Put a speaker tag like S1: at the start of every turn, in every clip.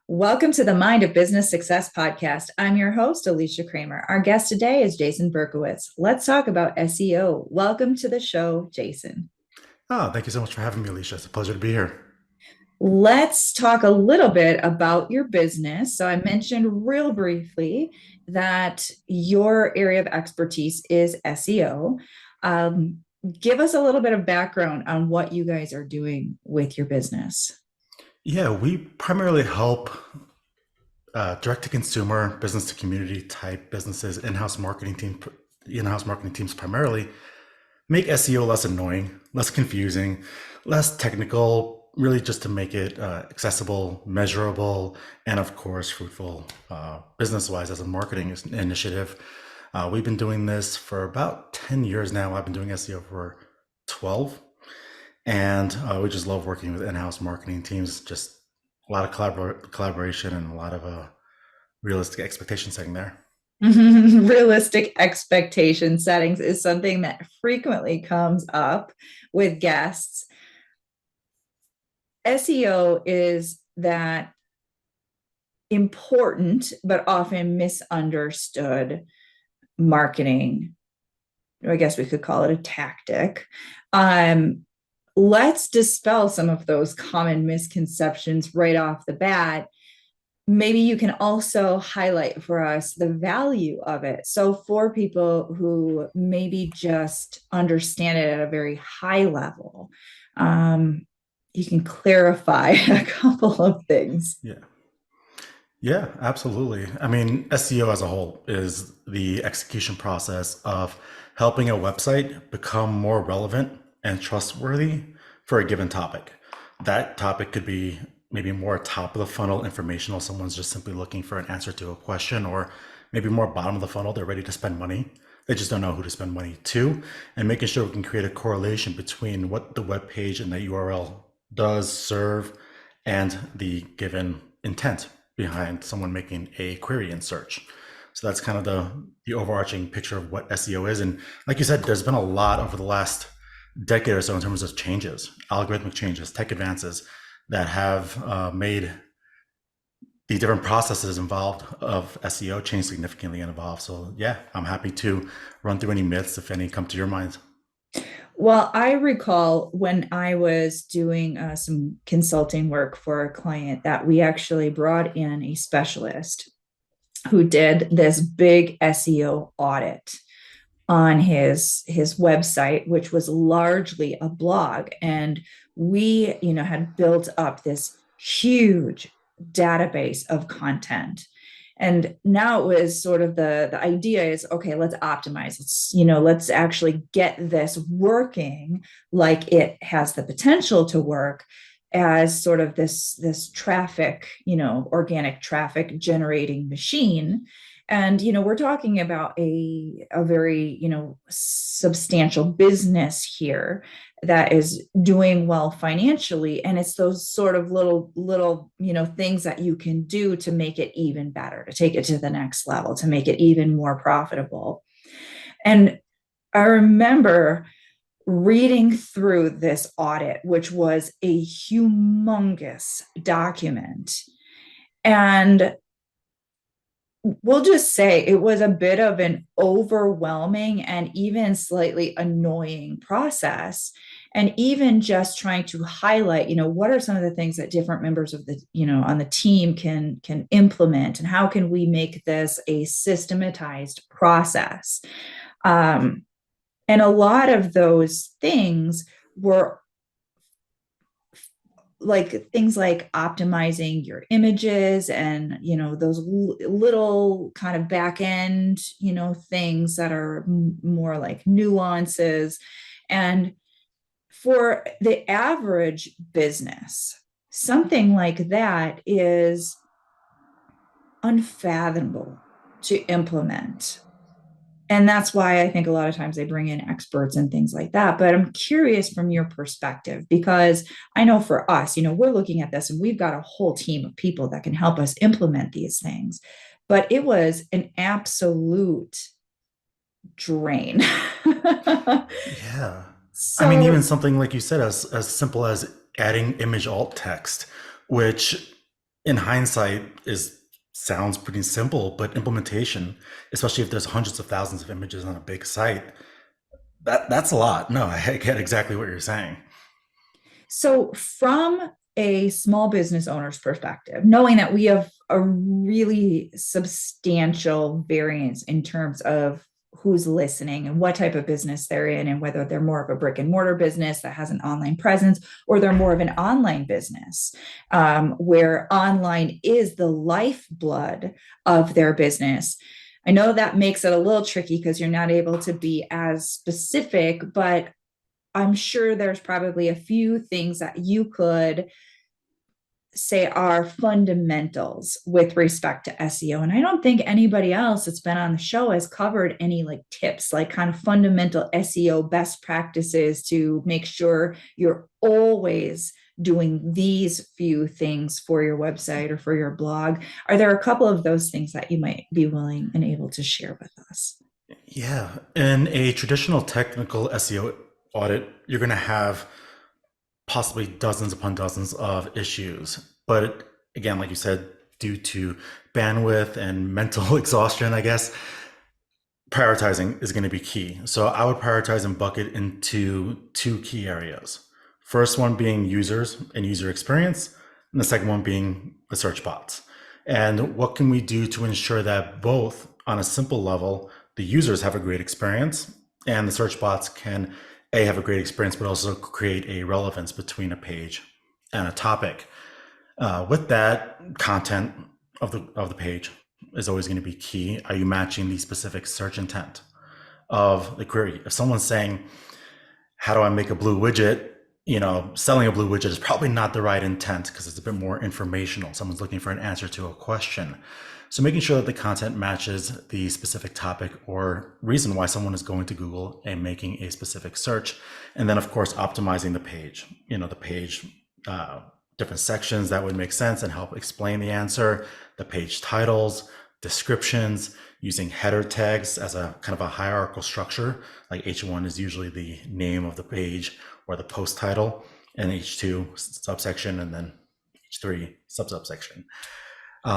S1: Welcome to the Mind of Business Success podcast. I'm your host, Alicia Cramer. Our guest today is Jason Berkowitz. Let's talk about SEO. Welcome to the show, Jason.
S2: Oh, thank you so much for having me, Alicia. It's a pleasure to be here.
S1: Let's talk a little bit about your business. So, I mentioned real briefly that your area of expertise is SEO. Um, Give us a little bit of background on what you guys are doing with your business.
S2: Yeah, we primarily help direct to consumer, business to community type businesses, in-house marketing teams primarily make SEO less annoying, less confusing, less technical, really just to make it accessible, measurable, and of course, fruitful business wise as a marketing initiative. We've been doing this for about 10 years now. I've been doing SEO for 12. And we just love working with in-house marketing teams. Just a lot of collaboration and a lot of realistic expectation setting there.
S1: Realistic expectation settings is something that frequently comes up with guests. SEO is that important but often misunderstood marketing. I guess we could call it a tactic. Um, let's dispel some of those common misconceptions right off the bat. Maybe you can also highlight for us the value of it. So, for people who maybe just understand it at a very high level, um, you can clarify a couple of things.
S2: Yeah. Yeah, absolutely. I mean, SEO as a whole is the execution process of helping a website become more relevant and trustworthy for a given topic. That topic could be maybe more top of the funnel informational. Someone's just simply looking for an answer to a question, or maybe more bottom of the funnel. They're ready to spend money. They just don't know who to spend money to, and making sure we can create a correlation between what the web page and the URL does serve and the given intent behind someone making a query in search. So that's kind of the overarching picture of what SEO is. And like you said, there's been a lot over the last decade or so in terms of changes, algorithmic changes, tech advances that have made the different processes involved of SEO change significantly and evolve. So yeah, I'm happy to run through any myths if any come to your mind.
S1: Well, I recall when I was doing some consulting work for a client that we actually brought in a specialist who did this big SEO audit on his website, which was largely a blog. And we, had built up this huge database of content. And now it was sort of the idea is, okay, let's optimize. Let's actually get this working like it has the potential to work as sort of this traffic, organic traffic generating machine. And we're talking about a very substantial business here that is doing well financially, and it's those sort of little things that you can do to make it even better, to take it to the next level, to make it even more profitable. And I remember reading through this audit, which was a humongous document, and we'll just say it was a bit of an overwhelming and even slightly annoying process. And even just trying to highlight, what are some of the things that different members of the, on the team can implement, and how can we make this a systematized process? And a lot of those things were like things like optimizing your images and those little kind of back end things that are more like nuances. And for the average business, something like that is unfathomable to implement. And that's why I think a lot of times they bring in experts and things like that. But I'm curious from your perspective, because I know for us, we're looking at this and we've got a whole team of people that can help us implement these things. But it was an absolute drain.
S2: Yeah. I mean, even
S1: So,
S2: something like you said, as simple as adding image alt text, which in hindsight is sounds pretty simple, but implementation, especially if there's hundreds of thousands of images on a big site, that's a lot. No, I get exactly what you're saying.
S1: So, from a small business owner's perspective, knowing that we have a really substantial variance in terms of who's listening and what type of business they're in, and whether they're more of a brick and mortar business that has an online presence, or they're more of an online business where online is the lifeblood of their business. I know that makes it a little tricky because you're not able to be as specific, but I'm sure there's probably a few things that you could say are fundamentals with respect to SEO. And I don't think anybody else that's been on the show has covered any like tips, like kind of fundamental SEO best practices to make sure you're always doing these few things for your website or for your blog. Are there a couple of those things that you might be willing and able to share with us?
S2: Yeah. In a traditional technical SEO audit, you're going to have possibly dozens upon dozens of issues. But again, like you said, due to bandwidth and mental exhaustion, I guess, prioritizing is going to be key. So I would prioritize and bucket into two key areas. First one being users and user experience, and the second one being the search bots. And what can we do to ensure that both on a simple level, the users have a great experience and the search bots can have a great experience, but also create a relevance between a page and a topic. With that, content of the page is always going to be key. Are you matching the specific search intent of the query? If someone's saying, how do I make a blue widget? Selling a blue widget is probably not the right intent because it's a bit more informational. Someone's looking for an answer to a question. So making sure that the content matches the specific topic or reason why someone is going to Google and making a specific search. And then of course, optimizing the page, different sections that would make sense and help explain the answer, the page titles, descriptions, using header tags as a kind of a hierarchical structure. Like H1 is usually the name of the page or the post title, and H2 subsection, and then H3 subsection.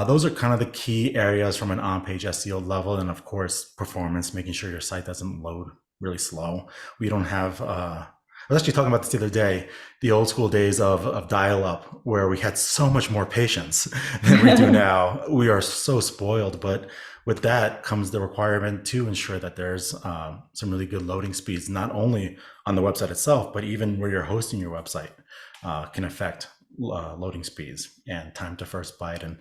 S2: Those are kind of the key areas from an on-page SEO level, and of course, performance, making sure your site doesn't load really slow. We don't have, I was actually talking about this the other day, the old school days of dial-up, where we had so much more patience than we do now. We are so spoiled, but with that comes the requirement to ensure that there's some really good loading speeds, not only on the website itself, but even where you're hosting your website can affect loading speeds and time to first byte and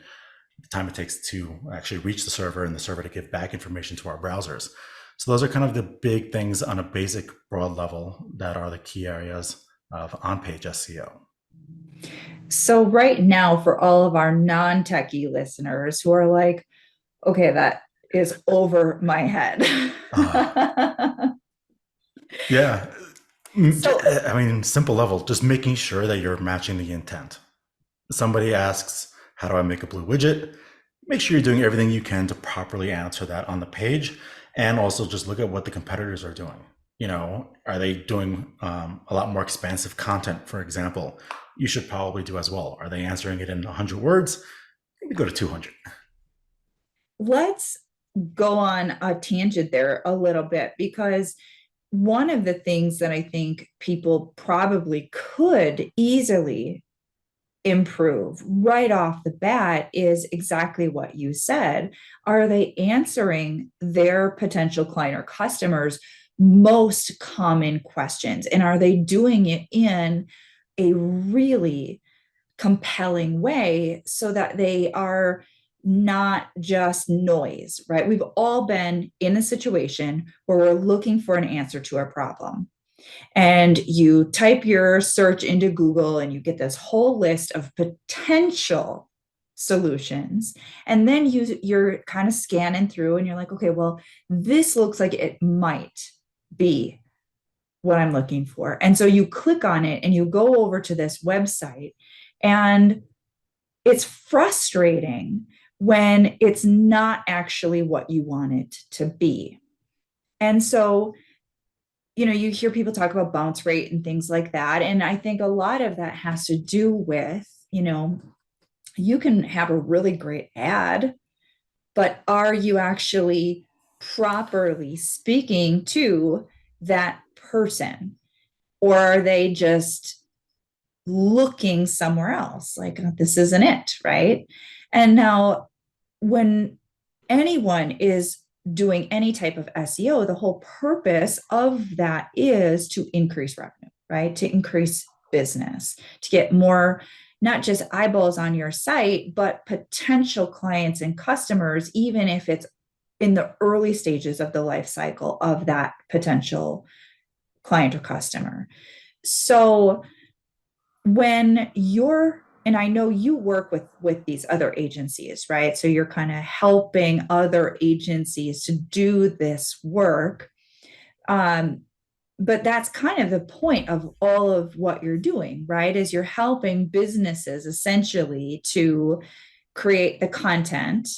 S2: the time it takes to actually reach the server and the server to give back information to our browsers. So those are kind of the big things on a basic broad level that are the key areas of on-page SEO.
S1: So right now, for all of our non-techie listeners who are like, okay, that is over my head.
S2: Yeah.
S1: So,
S2: I mean, simple level, just making sure that you're matching the intent. Somebody asks, how do I make a blue widget? Make sure you're doing everything you can to properly answer that on the page. And also just look at what the competitors are doing. Are they doing a lot more expansive content, for example? You should probably do as well. Are they answering it in 100 words? Maybe go to 200.
S1: let's go on a tangent there a little bit, because one of the things that I think people probably could easily improve right off the bat is exactly what you said. Are they answering their potential client or customers' most common questions? And are they doing it in a really compelling way so that they are not just noise, right? We've all been in a situation where we're looking for an answer to a problem. And you type your search into Google and you get this whole list of potential solutions. And then you're kind of scanning through and you're like, okay, well, this looks like it might be what I'm looking for. And so you click on it and you go over to this website, and it's frustrating when it's not actually what you want it to be. And so, you hear people talk about bounce rate and things like that. And I think a lot of that has to do with, you can have a really great ad, but are you actually properly speaking to that person? Or are they just looking somewhere else? Like, "Oh, this isn't it," right? And now, when anyone is doing any type of SEO, the whole purpose of that is to increase revenue, right? To increase business, to get more, not just eyeballs on your site, but potential clients and customers, even if it's in the early stages of the life cycle of that potential client or customer. So when you're, and I know you work with these other agencies, right? So you're kind of helping other agencies to do this work. um, but that's kind of the point of all of what you're doing, right? Is you're helping businesses essentially to create the content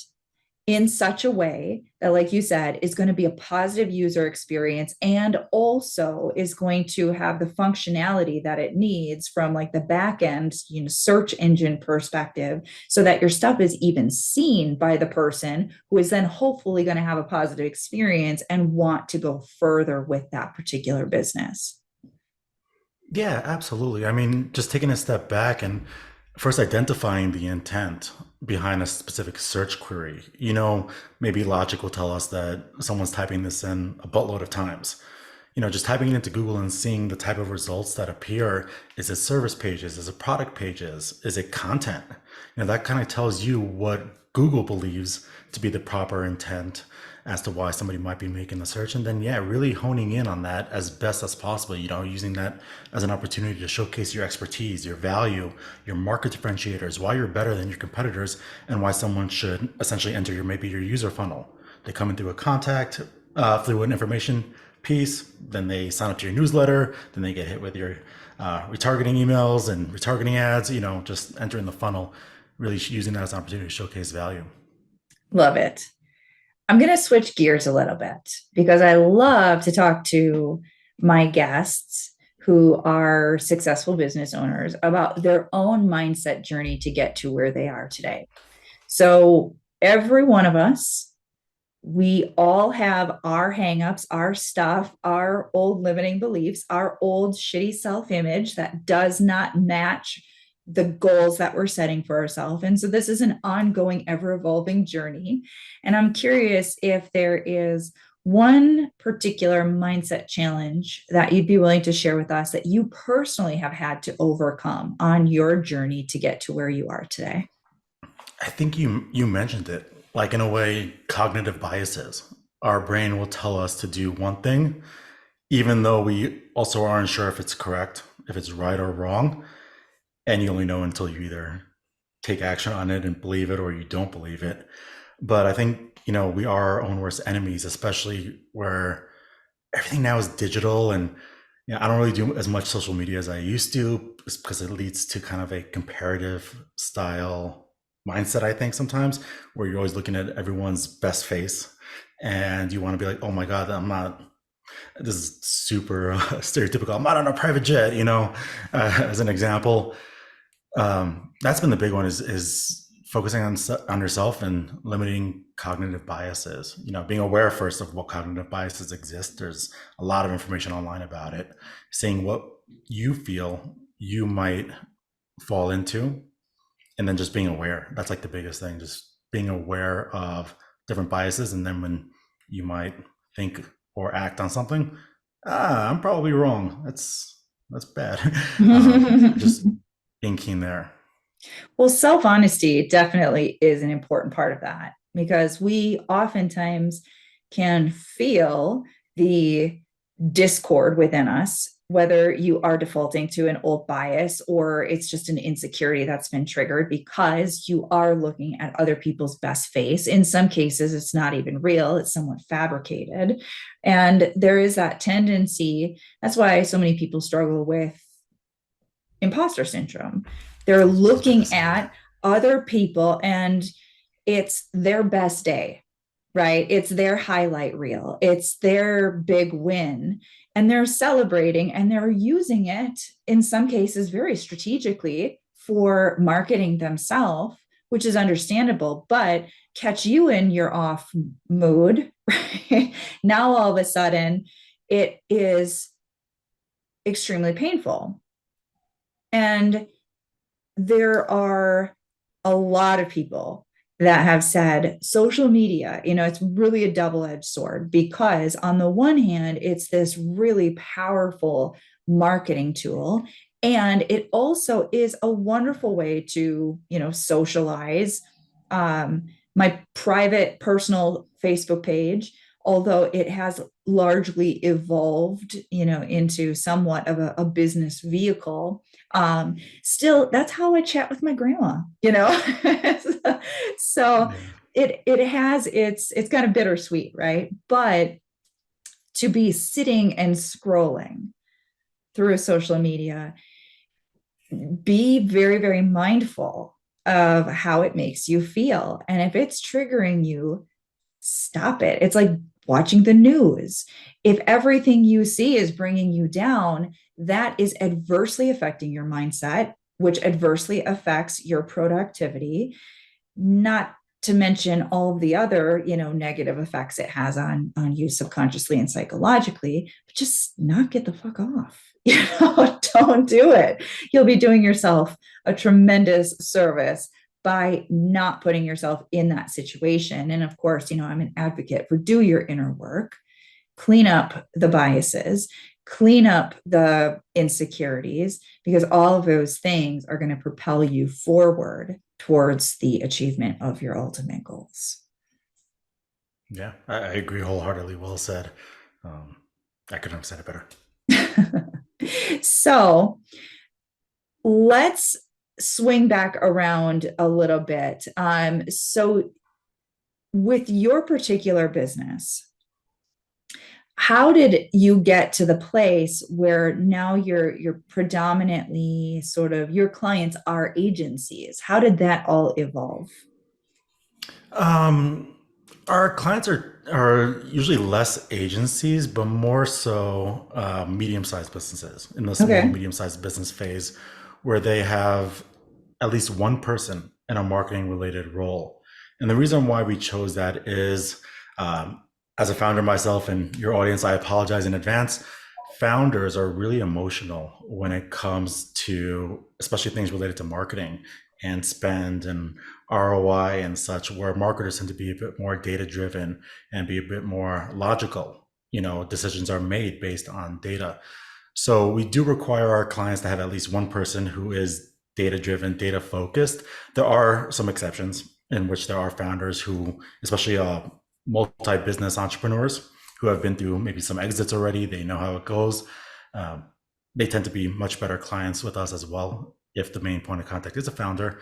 S1: in such a way that, like you said, is going to be a positive user experience, and also is going to have the functionality that it needs from like the back end, search engine perspective, so that your stuff is even seen by the person who is then hopefully going to have a positive experience and want to go further with that particular business.
S2: Yeah, absolutely. I mean, just taking a step back and first identifying the intent behind a specific search query. Maybe logic will tell us that someone's typing this in a buttload of times. Just typing it into Google and seeing the type of results that appear. Is it service pages? Is it product pages? Is it content? That kind of tells you what Google believes to be the proper intent as to why somebody might be making the search. And then, yeah, really honing in on that as best as possible, using that as an opportunity to showcase your expertise, your value, your market differentiators, why you're better than your competitors, and why someone should essentially enter maybe your user funnel. They come in through a contact, through an information piece, then they sign up to your newsletter, then they get hit with your retargeting emails and retargeting ads, just entering the funnel, really using that as an opportunity to showcase value.
S1: Love it. I'm going to switch gears a little bit because I love to talk to my guests who are successful business owners about their own mindset journey to get to where they are today. So, every one of us, we all have our hangups, our stuff, our old limiting beliefs, our old shitty self image that does not match the goals that we're setting for ourselves. And so this is an ongoing, ever evolving journey. And I'm curious if there is one particular mindset challenge that you'd be willing to share with us that you personally have had to overcome on your journey to get to where you are today.
S2: I think you mentioned it. Like, in a way, cognitive biases. Our brain will tell us to do one thing, even though we also aren't sure if it's correct, if it's right or wrong. And you only know until you either take action on it and believe it or you don't believe it. But I think, we are our own worst enemies, especially where everything now is digital. And I don't really do as much social media as I used to, just because it leads to kind of a comparative style mindset, I think, sometimes, where you're always looking at everyone's best face and you want to be like, oh my God, this is super stereotypical. I'm not on a private jet, as an example. That's been the big one, is focusing on yourself and limiting cognitive biases. Being aware first of what cognitive biases exist. There's a lot of information online about it. Seeing what you feel you might fall into, and then just being aware. That's like the biggest thing. Just being aware of different biases, and then when you might think or act on something, I'm probably wrong. That's bad. Just being keen there.
S1: Well, self honesty definitely is an important part of that because we oftentimes can feel the discord within us, whether you are defaulting to an old bias or it's just an insecurity that's been triggered because you are looking at other people's best face. In some cases, it's not even real, it's somewhat fabricated. And there is that tendency. That's why so many people struggle with imposter syndrome. They're looking at other people and it's their best day, right? It's their highlight reel, it's their big win. And they're celebrating and they're using it in some cases very strategically for marketing themselves. which is understandable, but catch you in your off mood, right? Now all of a sudden it is extremely painful. And there are a lot of people that have said social media, it's really a double-edged sword, because on the one hand, it's this really powerful marketing tool. And it also is a wonderful way to, socialize. My private personal Facebook page, although it has largely evolved, into somewhat of a business vehicle, still that's how I chat with my grandma. So
S2: Yeah.
S1: it's kind of bittersweet, right? But to be sitting and scrolling through social media, be very, very mindful of how it makes you feel. And if it's triggering you, stop it. It's like watching the news. If everything you see is bringing you down, that is adversely affecting your mindset, which adversely affects your productivity, not to mention all of the other, negative effects it has on you subconsciously and psychologically. But just knock it the fuck off. Don't do it. You'll be doing yourself a tremendous service by not putting yourself in that situation. And of course, I'm an advocate for do your inner work, clean up the biases, clean up the insecurities, because all of those things are going to propel you forward towards the achievement of your ultimate goals.
S2: Yeah, I agree wholeheartedly. Well said. Um, I couldn't have said it better.
S1: So let's swing back around a little bit. So with your particular business, how did you get to the place where now you're predominantly sort of your clients are agencies? How did that all evolve?
S2: Um, our clients are usually less agencies, but more so medium-sized businesses in the small
S1: Okay.
S2: medium-sized business phase, where they have at least one person in a marketing related role. And the reason why we chose that is, um, as a founder myself, and your audience, I apologize in advance. Founders are really emotional when it comes to, especially things related to marketing and spend and ROI and such, where marketers tend to be a bit more data driven and be a bit more logical. Decisions are made based on data. So we do require our clients to have at least one person who is data driven, data focused. There are some exceptions in which there are founders who, especially multi business entrepreneurs who have been through maybe some exits already, they know how it goes. Um, they tend to be much better clients with us as well if the main point of contact is a founder.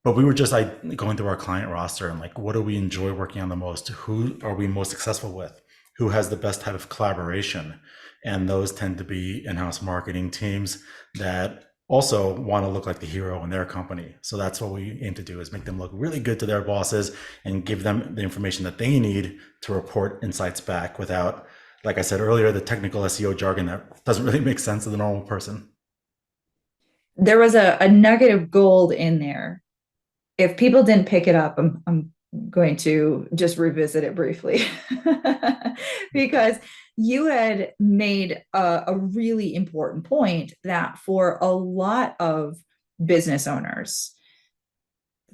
S2: But we were just like going through our client roster and like, what do we enjoy working on the most? Who are we most successful with? Who has the best type of collaboration? And those tend to be in-house marketing teams that also want to look like the hero in their company. So that's what we aim to do, is make them look really good to their bosses and give them the information that they need to report insights back without, like I said earlier, the technical SEO jargon that doesn't really make sense to the normal person.
S1: There was a nugget of gold in there. If people didn't pick it up, I'm going to just revisit it briefly because you had made a really important point that for a lot of business owners,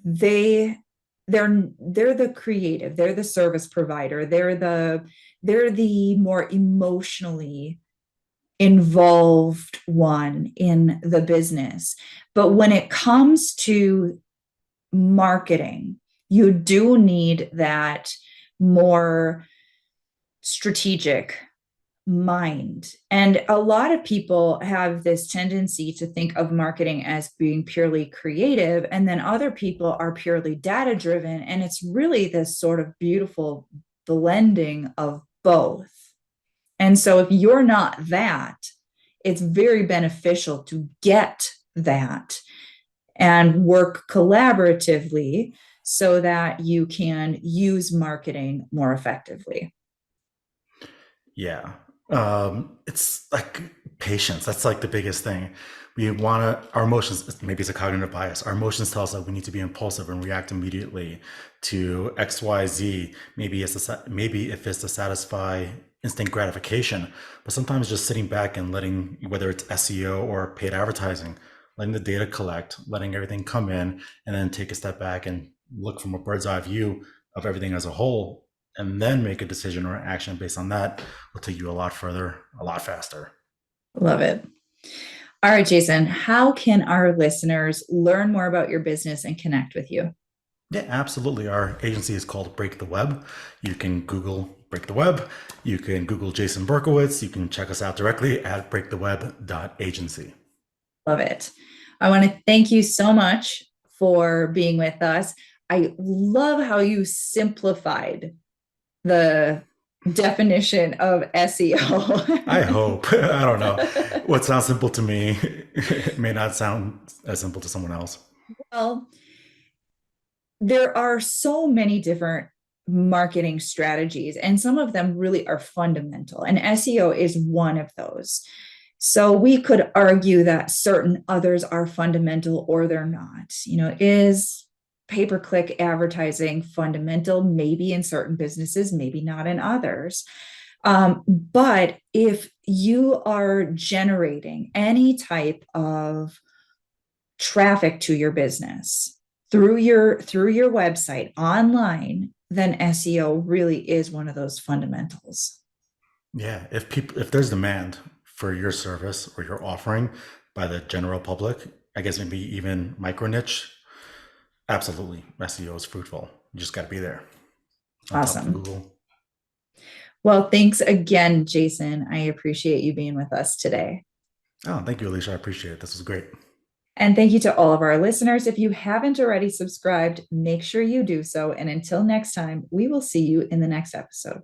S1: they they're the creative, they're the service provider, they're the more emotionally involved one in the business. But when it comes to marketing, you do need that more strategic mind. And a lot of people have this tendency to think of marketing as being purely creative, and then other people are purely data driven. And it's really this sort of beautiful blending of both. And so if you're not that, it's very beneficial to get that and work collaboratively so that you can use marketing more effectively.
S2: Yeah. It's like patience. That's like the biggest thing. We want to, our emotions, maybe it's a cognitive bias. Our emotions tell us that we need to be impulsive and react immediately to X, Y, Z. Maybe if it's to satisfy instant gratification, but sometimes just sitting back and letting, whether it's SEO or paid advertising, letting the data collect, letting everything come in, and then take a step back and look from a bird's eye view of everything as a whole, and then make a decision or action based on that will take you a lot further, a lot faster.
S1: Love it. All right, Jason, how can our listeners learn more about your business and connect with you?
S2: Yeah, absolutely. Our agency is called Break the Web. You can Google Break the Web. You can Google Jason Berkowitz. You can check us out directly at breaktheweb.agency.
S1: Love it. I want to thank you so much for being with us. I love how you simplified the definition of
S2: I
S1: SEO.
S2: hope. I don't know. What sounds simple to me may not sound as simple to someone else.
S1: Well, there are so many different marketing strategies, and some of them really are fundamental, and SEO is one of those. So we could argue that certain others are fundamental or they're not. Is pay-per-click advertising fundamental? Maybe in certain businesses, maybe not in others. But if you are generating any type of traffic to your business through your website online, then SEO really is one of those fundamentals.
S2: Yeah, if there's demand for your service or your offering by the general public, I guess maybe even micro niche, absolutely, SEO is fruitful. You just got to be there on top of
S1: Awesome.
S2: Google.
S1: Well, thanks again, Jason. I appreciate you being with us today.
S2: Oh, thank you, Alicia. I appreciate it. This was great.
S1: And thank you to all of our listeners. If you haven't already subscribed, make sure you do so. And until next time, we will see you in the next episode.